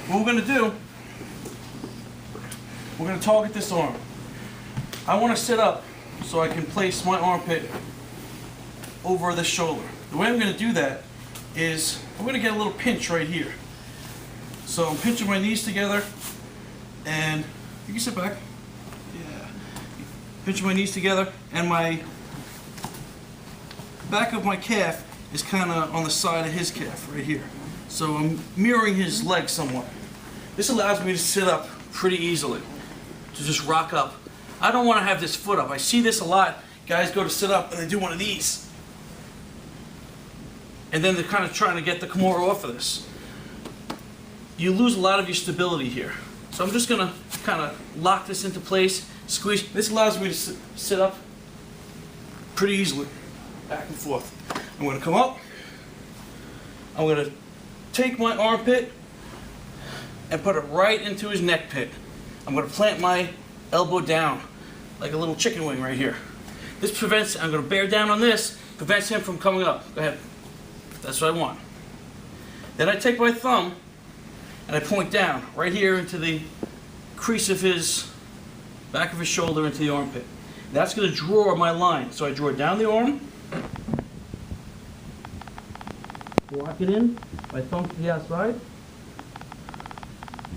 what we're going to do, we're going to target this arm. I want to sit up so I can place my armpit over the shoulder. The way I'm going to do that is I'm going to get a little pinch right here. So I'm pinching my knees together, and you can sit back. Yeah. Pinching my knees together, and my back of my calf is kind of on the side of his calf right here. So I'm mirroring his leg somewhat. This allows me to sit up pretty easily, to just rock up. I don't want to have this foot up. I see this a lot. Guys go to sit up and they do one of these. And then they're kind of trying to get the Kimura off of this. You lose a lot of your stability here. So I'm just going to kind of lock this into place, squeeze. This allows me to sit up pretty easily, back and forth. I'm going to come up. I'm going to take my armpit and put it right into his neck pit. I'm going to plant my elbow down like a little chicken wing right here. This prevents, I'm going to bear down on this, prevents him from coming up. Go ahead. That's what I want. Then I take my thumb and I point down right here into the crease of his back of his shoulder into the armpit. That's going to draw my line. So I draw down the arm, lock it in, my thumb to the outside.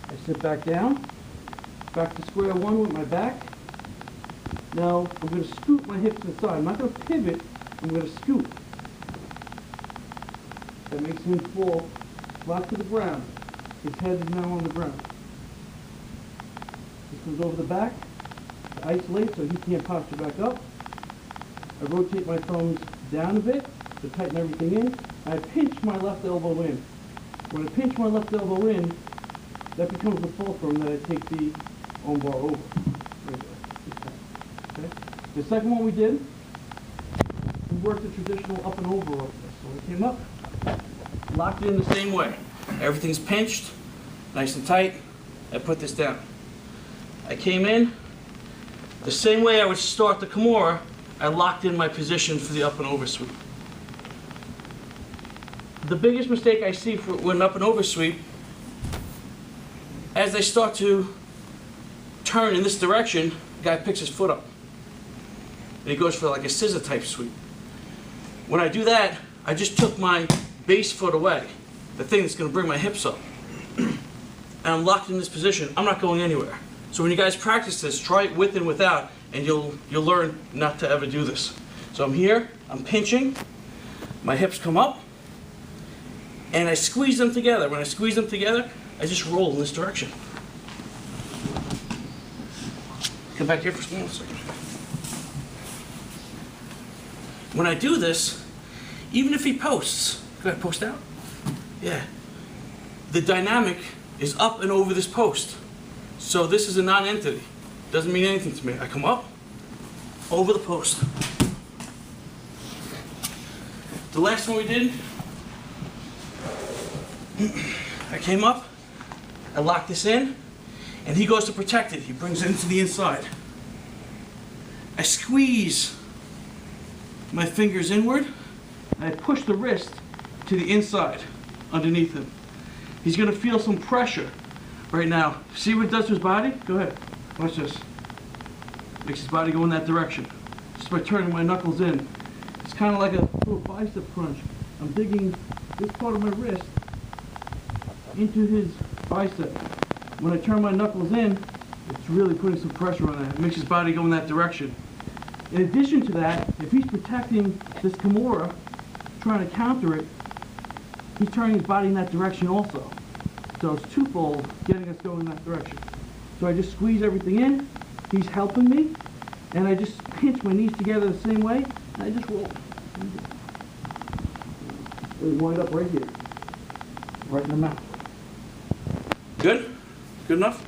I sit back down, back to square one with my back. Now I'm going to scoop my hips inside. I'm not going to pivot, I'm going to scoop. That makes him fall flat to the ground. His head is now on the ground. This goes over the back to isolate so he can't posture back up. I rotate my thumbs down a bit to tighten everything in. I pinch my left elbow in. When I pinch my left elbow in, that becomes the fulcrum that I take the arm bar over. Right there. Okay? The second one we did, we worked the traditional up and over of this. So we came up, locked it in the same way. Everything's pinched, nice and tight. I put this down. I came in, the same way I would start the Kimura, I locked in my position for the up and over sweep. The biggest mistake I see for an up and over sweep, as they start to turn in this direction, the guy picks his foot up. And he goes for like a scissor type sweep. When I do that, I just took my base foot away, the thing that's going to bring my hips up. And I'm locked in this position. I'm not going anywhere. So when you guys practice this, try it with and without, and you'll learn not to ever do this. So I'm here, I'm pinching, my hips come up, and I squeeze them together. When I squeeze them together, I just roll in this direction. Come back here for one second. When I do this, even if he posts, go ahead, post out. Yeah. The dynamic is up and over this post. So this is a non-entity. Doesn't mean anything to me. I come up, over the post. The last one we did, I came up, I lock this in, and he goes to protect it. He brings it into the inside. I squeeze my fingers inward, and I push the wrist to the inside, underneath him. He's going to feel some pressure right now. See what it does to his body? Go ahead. Watch this. Makes his body go in that direction. Just by turning my knuckles in. It's kind of like a little bicep crunch. I'm digging this part of my wrist into his bicep. When I turn my knuckles in, it's really putting some pressure on that. It makes his body go in that direction. In addition to that, if he's protecting this Kimura, trying to counter it, he's turning his body in that direction also. So it's twofold, getting us going in that direction. So I just squeeze everything in, he's helping me, and I just pinch my knees together the same way, and I just roll. And wind up right here, right in the mouth. Good? Good enough?